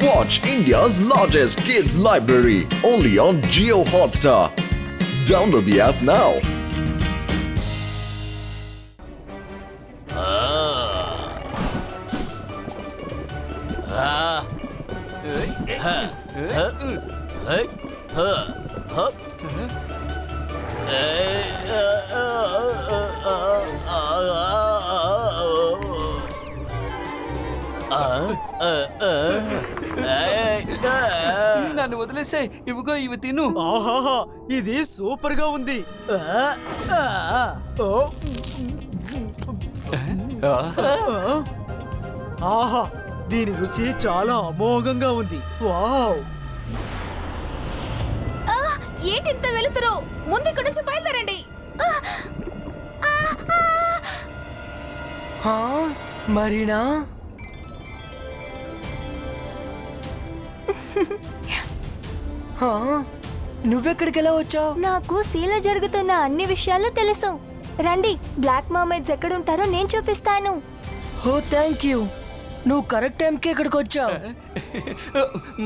Watch India's largest kids library only on Jio Hotstar. Download the app now. నన్ను వదిలేసే ఇవిగో ఇవి తిను. ఆహాహా ఇది సూపర్ గా ఉంది. ఆహా దీని రుచి చాలా అమోఘంగా ఉంది. వావ్ ఏంటింత వెలుతురు? ముందు ఇక్కడి నుంచి బయలుదేరండి. మరీనా నువ్వెక్కడికి ఎలా వచ్చావు? నాకు సీలో జరుగుతున్న అన్ని విషయాలు తెలుసు. రండి, బ్లాక్ మర్మైడ్స్ ఎక్కడుంటారో నేను చూపిస్తాను. ఓ థ్యాంక్ యూ, నువ్వు కరెక్ట్ టైంకి ఇక్కడికి వచ్చావు.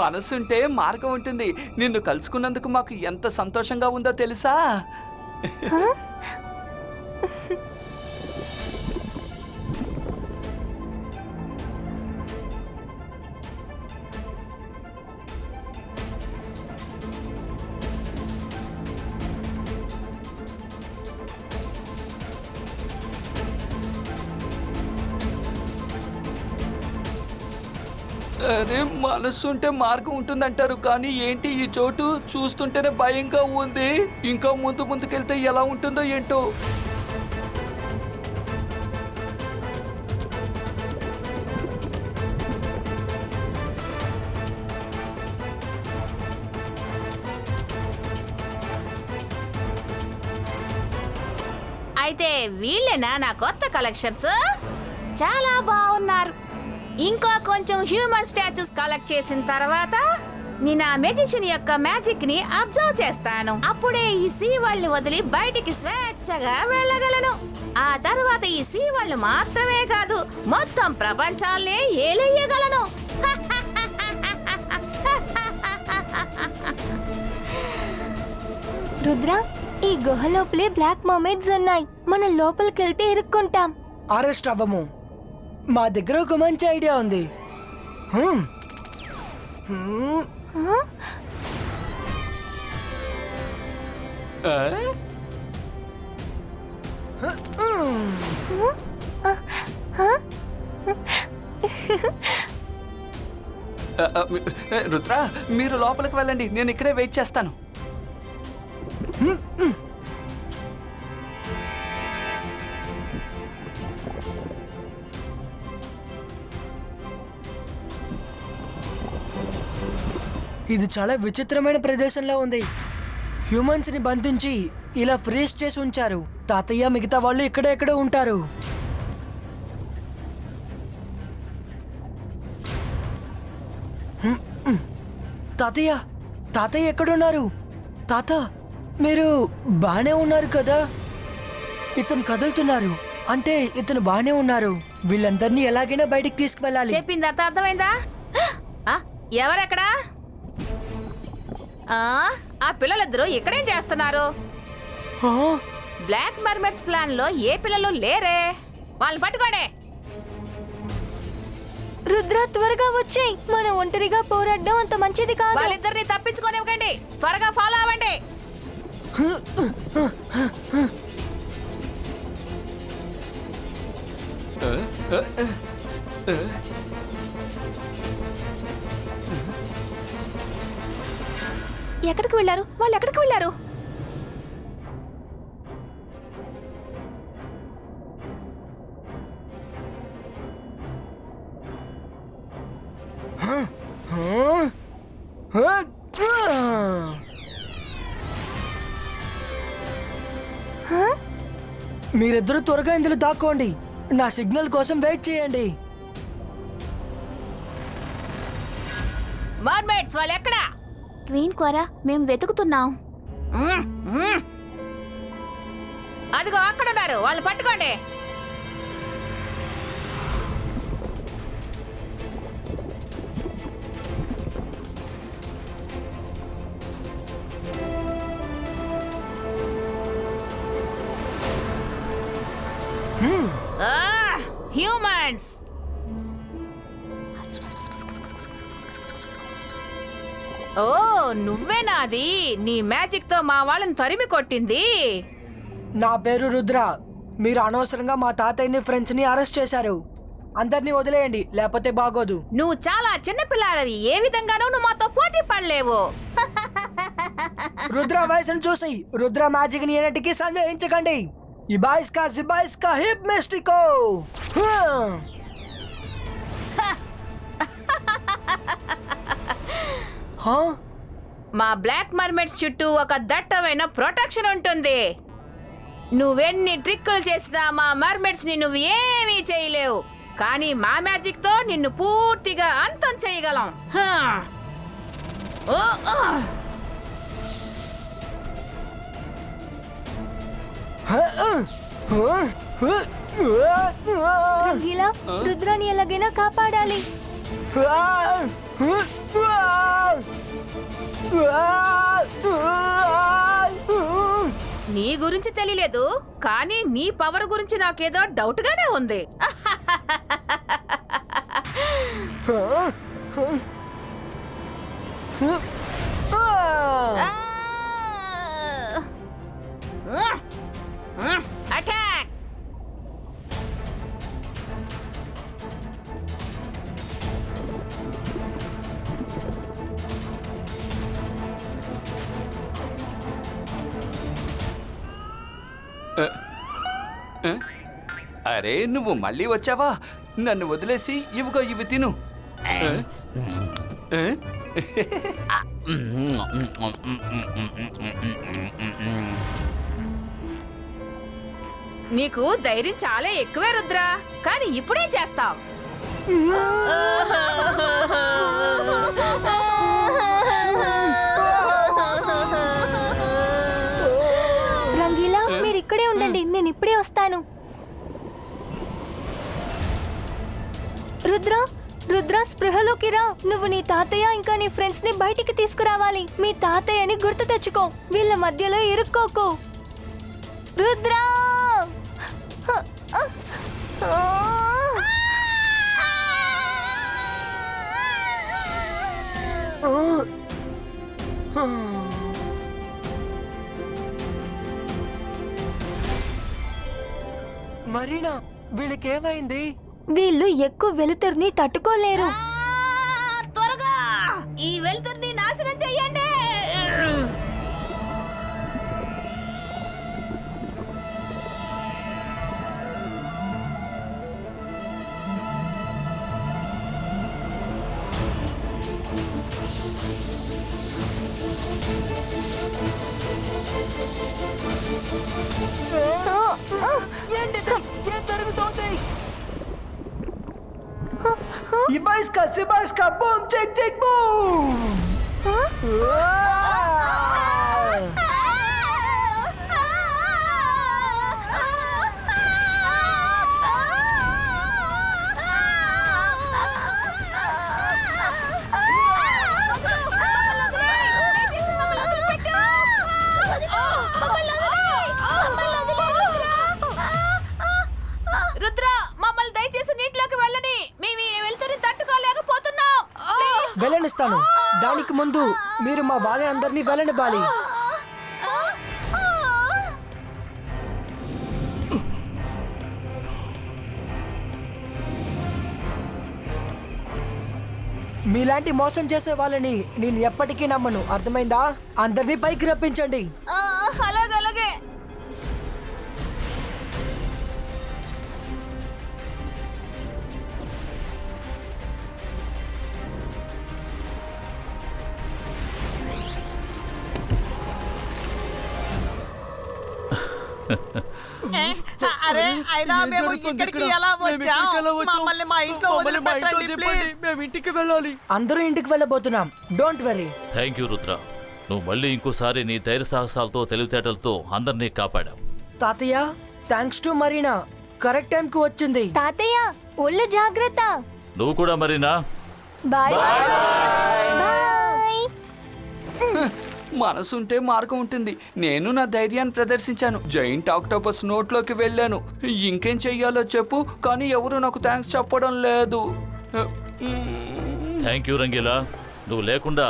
మనసుంటే మార్గం ఉంటుంది. నిన్ను కలుసుకున్నందుకు మాకు ఎంత సంతోషంగా ఉందో తెలుసా? అరే, మనసుంటే మార్గం ఉంటుందంటారు, కానీ ఏంటి ఈ చోటు? చూస్తుంటేనే భయంగా ఉంది. ఇంకా ముందుకెళ్తే ఎలా ఉంటుందో ఏంటో. అయితే వీళ్ళేనా నా కొత్త కలెక్షన్స్? చాలా బాగున్నారు. ఇంకా కొంచెం హ్యూమన్ స్టాచ్యూస్ కలెక్ట్ చేసిన తర్వాత నేను ఆ మెజిషియన్ యొక్క మ్యాజిక్ ని అబ్జర్వ్ చేస్తాను. అప్పుడే ఈ సీ వాళ్ళని వదిలి బయటికి స్వేచ్ఛగా వెళ్ళగలను. ఆ తర్వాత ఈ సీ వాళ్ళు మాత్రమే కాదు, మొత్తం ప్రపంచాన్నే ఏలేయగలను. రుద్ర, ఈ గుహ లోపలే బ్లాక్ మర్మైడ్స్ ఉన్నాయి. మనం లోపలికెళ్తే ఇరుక్కుంటాం. అరెస్ట్ అవ్వము. మా దగ్గర ఒక మంచి ఐడియా ఉంది. రుద్ర, మీరు లోపలికి వెళ్ళండి, నేను ఇక్కడే వెయిట్ చేస్తాను. ఇది చాలా విచిత్రమైన ప్రదేశంలో ఉంది. హ్యూమన్స్ ని బంధించి ఇలా ఫ్రీజ్ చేసి ఉంచారు. తాతయ్య మిగతా వాళ్ళు ఇక్కడెక్కడ ఉంటారు. తాతయ్య, తాతయ్య ఎక్కడున్నారు? తాత, మీరు బానే ఉన్నారు కదా? ఇతను కదులుతున్నారు అంటే ఇతను బానే ఉన్నారు. వీళ్ళందరినీ ఎలాగైనా బయటికి తీసుకువెళ్ళాలి. చెప్పింది అర్థమైందా? ఎవరెక్కడా? ఆ పిల్లలిద్దరూ ఇక్కడేం చేస్తున్నారు? బ్లాక్ మర్మైడ్స్ ప్లాన్ లో ఏ పిల్లలు లేరే. వాళ్ళని పట్టుకోండి. రుద్ర, త్వరగా వచ్చేయ్. మనం ఒంటరిగా పోరాడడం అంత మంచిది కాదు. వాళ్ళిద్దరిని తప్పించుకోనివ్వకండి. త్వరగా ఫాలో అవ్వండి. ఎక్కడికి వెళ్ళారు? వాళ్ళు ఎక్కడికి వెళ్ళారు? మీరిద్దరూ త్వరగా ఇందులో దాక్కోండి. నా సిగ్నల్ కోసం వెయిట్ చేయండి. మర్మైడ్స్ వాళ్ళు ఎక్కడా? క్వీన్ కోరా, మేము వెతుకుతున్నాం. అదిగో అక్కడున్నారు, వాళ్ళు పట్టుకోండి. హ్యూమన్స్. ఓ నువ్వేనా అది? నీ మ్యాజిక్ తో మా వాళ్ళని తరిమి కొట్టింది. నా పేరు రుద్ర. మీరు అనవసరంగా మా తాతయ్యని ఫ్రెండ్స్ ని అరెస్ట్ చేశారు. అందరినీ వదిలేయండి, లేకపోతే బాగోదు. నువ్వు చాలా చిన్నపిల్లాడివి. ఏ విధంగానూ నువ్వు మాతో పోటీ పడలేవు. రుద్ర వయసును చూసి రుద్ర మ్యాజిక్ ని ఎన్నిటికీ సందేహించకండి. ఇబాయిస్కా జిబాయిస్కా హిప్ మిస్టికో. మా బ్లాక్ మర్మెడ్స్ చుట్టూ ఒక దట్టమైన ప్రొటెక్షన్ ఉంటుంది. నువ్వెన్ని ట్రిక్కులు చేసినా మా మర్మెడ్స్ ని నువ్వు ఏమీ చేయలేవు. కానీ మా మ్యాజిక్ తో నిన్ను పూర్తిగా అంతం చేయగలం. రంగీలా, రుద్రాని ఎలాగైనా కాపాడాలి. నీ గురించి తెలియలేదు, కానీ నీ పవర్ గురించి నాకేదో డౌట్ గానే ఉంది. అటాక్! అరే నువ్వు మళ్ళీ వచ్చావా? నన్ను వదిలేసి ఇవిగో ఇవి తిను. నీకు ధైర్యం చాలా ఎక్కువే రుద్రా, కానీ ఇప్పుడేం చేస్తావు? రంగీలా, మీరు ఇక్కడే ఉండండి, నేను ఇప్పుడే వస్తాను. రుద్ర, రుద్ర స్పృహలోకి రా. నువ్వు నీ తాతయ్య ఇంకా నీ ఫ్రెండ్స్ ని బయటికి తీసుకురావాలి. మీ తాతయ్యని గుర్తు తెచ్చుకో, వీళ్ళ మధ్యలో ఇరుక్కోకు. రుద్ర! మరీనా, వీళ్ళకేమైంది? వీళ్ళు ఎక్కువ వెలుతురుని తట్టుకోలేరు. త్వరగా ఈ వెలుతురుని నాశనం చెయ్యండి. ఏం జరుగుతోంది? ఇబాయిస్కా జిబాయిస్కా boom check check boom. Rudra, మమ్మల్ని దయచేసి నీటిలోకి వెళ్ళని. మేము ఈ వెలుతురుని తట్టుకోలేకపోతున్నాం. వెళ్ళనిస్తాను. దానికి ముందు మీరు మా వాళ్ళ అందరినీ వెళ్ళనివ్వాలి. మీలాంటి మోసం చేసే వాళ్ళని నేను ఎప్పటికీ నమ్మను, అర్థమైందా? అందరినీ పైకి రప్పించండి. అలాగే. అరే అయినా మేము ఇక్కడికి ఎలా వచ్చాం? మమ్మల్ని మా ఇంట్లో వదిలిపెట్టండి ప్లీజ్. మేము ఇంటికి వెళ్ళాలి. అందరూ ఇంటికి వెళ్ళబోతున్నాం, don't worry. Thank you Rudra, నువ్వు మళ్ళీ ఇంకోసారి నీ ధైర్య సాహసాలతో తెలివితేటలతో అందరినీ కాపాడావు. తాతయ్య, thanks to Marina, correct time కు వచ్చింది. తాతయ్య, ఒళ్ళు జాగ్రత్త. నువ్వు కూడా మరీనా. Bye bye. మనసుంటే మార్గం ఉంటుంది. నేను నా ధైర్యాన్ని ప్రదర్శించాను. జైంట్ ఆక్టోపస్ నోట్లోకి వెళ్ళాను. ఇంకేం చెయ్యాలో చెప్పు, కానీ ఎవరు నాకు థ్యాంక్స్ చెప్పడం లేదు. Thank you Rangeela. నువ్వు లేకుండా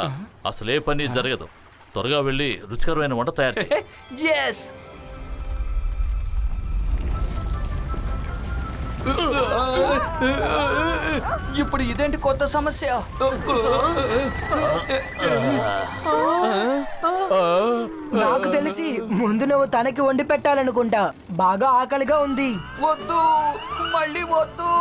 అసలే పని జరగదు. త్వరగా వెళ్ళి రుచికరమైన వంట తయారు చేయి. ఎస్. ఇప్పుడు ఇదేంటి కొత్త సమస్య? నాకు తెలిసి ముందు నువ్వు తనకి వండి పెట్టాలనుకుంటా. బాగా ఆకలిగా ఉంది. వద్దు, మళ్ళీ వద్దు.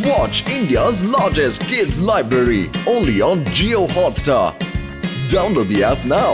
Watch India's largest kids library only on Geo Hotstar. Download the app now.